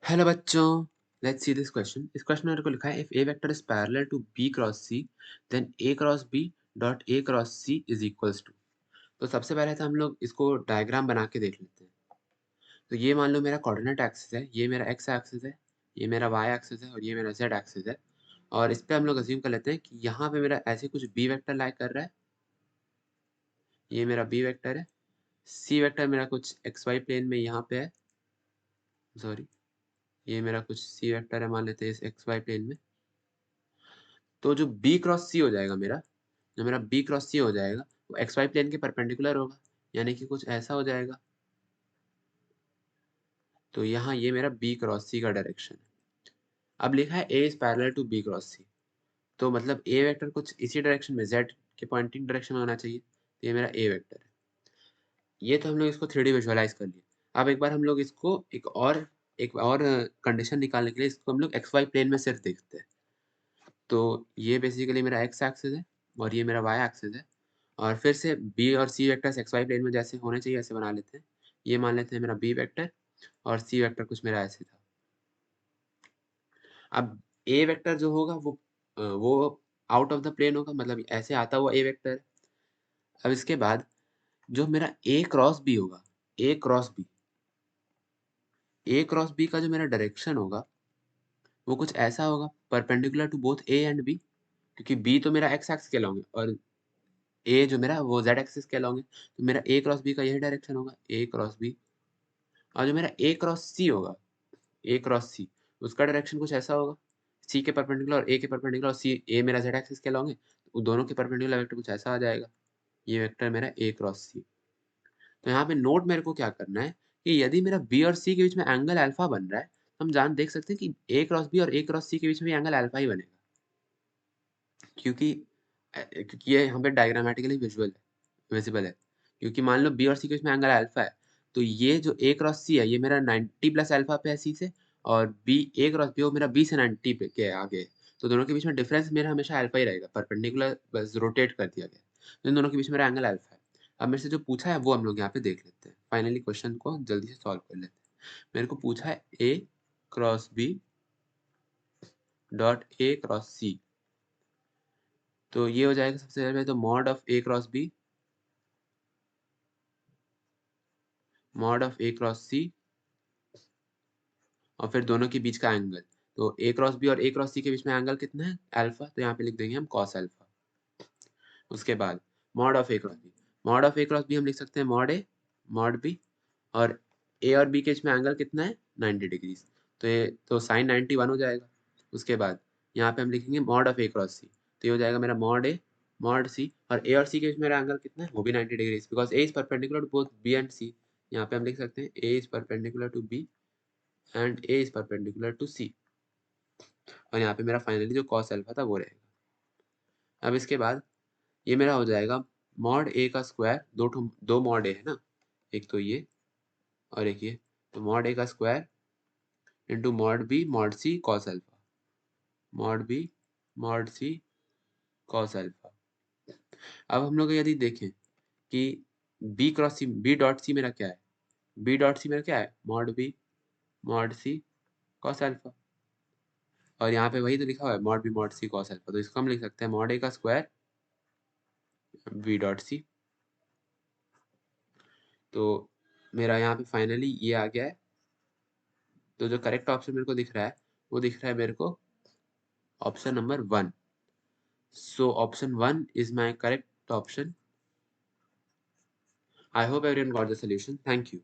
Hello बच्चों, let's see this question. इस question में मेरे को लिखा है if A vector is parallel to B cross C then A cross B dot A cross C is equals to. तो सबसे पहले तो हम लोग इसको डायग्राम बना के देख लेते हैं। तो ये मान लो मेरा कोऑर्डिनेट एक्सिस है, ये मेरा एक्स एक्सिस है, ये मेरा वाई एक्सिस है और ये मेरा जेड एक्सिस है। और इस पे हम लोग अज्यूम कर लेते हैं कि यहाँ पे मेरा ऐसे कुछ बी वेक्टर लाई कर रहा है। ये मेरा बी वेक्टर है। सी वेक्टर मेरा कुछ एक्स वाई प्लेन में यहाँ पे है। सॉरी, ये मेरा कुछ सी वेक्टर है, मान लेते हैं इस एक्स वाई प्लेन में। तो जो बी क्रॉस सी हो जाएगा मेरा, जो मेरा बी क्रॉस सी हो जाएगा वो एक्स वाई प्लेन के परपेंडिकुलर होगा, यानी कि कुछ ऐसा हो जाएगा। तो यहाँ ये मेरा बी क्रॉस सी का डायरेक्शन है। अब लिखा है A is parallel to B cross C, तो मतलब ए वेक्टर कुछ इसी डायरेक्शन में जेड के पॉइंटिंग डायरेक्शन में होना चाहिए। तो ये मेरा ए वेक्टर है। ये तो हम लोग इसको 3D विजुअलाइज कर लिया। अब एक बार हम लोग इसको एक और कंडीशन निकालने के लिए इसको हम लोग एक्स वाई प्लेन में सिर्फ देखते हैं। तो ये बेसिकली मेरा एक्स एक्सिस है और ये मेरा वाई एक्सिस है। और फिर से बी और सी वेक्टर्स एक्स वाई प्लेन में जैसे होने चाहिए ऐसे बना लेते हैं। ये मान लेते हैं मेरा बी वेक्टर और सी वेक्टर कुछ मेरा ऐसे था। अब ए वेक्टर जो होगा वो आउट ऑफ द प्लेन होगा, मतलब ऐसे आता हुआ ए वेक्टर है। अब इसके बाद जो मेरा ए क्रॉस बी होगा, A cross B, A cross B का जो मेरा डायरेक्शन होगा वो कुछ ऐसा होगा perpendicular to both A and B, क्योंकि बी तो मेरा एक्स एक्सिस के अलॉन्ग है और ए जो मेरा वो जेड एक्सिस के अलॉन्ग है। तो मेरा ए क्रॉस बी का यही डायरेक्शन होगा, ए क्रॉस बी। और जो मेरा ए क्रॉस सी होगा, ए क्रॉस सी, उसका डायरेक्शन कुछ ऐसा होगा, सी के परपेंडिकुलर और ए के परपेंडिकुलर, और सी ए मेरा जेड एक्सिस के अलॉन्ग है, तो दोनों के परपेंडिकुलर वेक्टर कुछ ऐसा आ जाएगा। ये वेक्टर मेरा ए क्रॉस सी। तो यहाँ पे नोट मेरे को क्या करना है कि यदि मेरा बी और सी के बीच में एंगल अल्फा बन रहा है, हम जान देख सकते हैं कि ए क्रॉस बी और ए क्रॉस सी के बीच में एंगल अल्फा ही बनेगा, क्योंकि ये यहाँ पे डायग्रामेटिकली विजिबल है। क्योंकि मान लो बी और सी के बीच में एंगल अल्फा है, तो ये जो ए क्रॉस सी है ये मेरा 90 प्लस अल्फा पे है सी से, और बी ए क्रॉस बी वो मेरा बी से 90 पे के आगे है। तो दोनों के बीच में डिफरेंस मेरा हमेशा अल्फा ही रहेगा, परपेंडिकुलर बस रोटेट कर दिया गया। तो इन दोनों के बीच में मेरा एंगल अल्फा है। अब मेरे से जो पूछा है वो हम लोग यहाँ पे देख लेते हैं। फाइनली क्वेश्चन को जल्दी से सॉल्व कर लेते हैं। मेरे को पूछा है A cross B dot A cross C. तो ये हो जाएगा सबसे पहले तो mod of A cross B, mod of A cross C, और फिर दोनों के बीच का एंगल। तो ए क्रॉस बी और ए क्रॉस सी के बीच में एंगल कितना है, अल्फा, तो यहाँ पे लिख देंगे हम कॉस अल्फा। उसके बाद mod of A cross B, mod of A cross B हम लिख सकते हैं मॉड ए मॉड बी, और ए और बी के बीच में एंगल कितना है 90 डिग्री। तो ये तो साइन 91 हो जाएगा। उसके बाद यहाँ पे हम लिखेंगे mod of A cross C, तो ये हो जाएगा मेरा मॉड ए मॉड सी, और ए और सी के बीच में मेरा एंगल कितना है वो भी 90 degree, because A is perpendicular to both B and C. यहाँ पे हम लिख सकते हैं A is perpendicular to B and A is perpendicular to C, और यहाँ पे मेरा फाइनली जो cos अल्फा था वो रहेगा। अब इसके बाद ये मेरा हो जाएगा मॉड A का स्क्वायर, दो मॉड A है ना, एक तो ये और एक ये, तो मॉड A का square into mod B mod C cos alpha, mod B mod C cos alpha. अब हम लोग यदि देखें कि B cross C, B dot C मेरा क्या है, B डॉट C मेरा क्या है mod B mod C cos alpha, और यहाँ पे वही तो लिखा हुआ है mod B mod C cos alpha, तो इसको हम लिख सकते हैं मॉड ए का स्क्वायर बी डॉट सी। तो मेरा यहाँ पे फाइनली ये आ गया है। तो जो करेक्ट ऑप्शन मेरे को दिख रहा है वो दिख रहा है मेरे को option number 1। So option 1 is my correct option. I hope everyone got the solution. Thank you.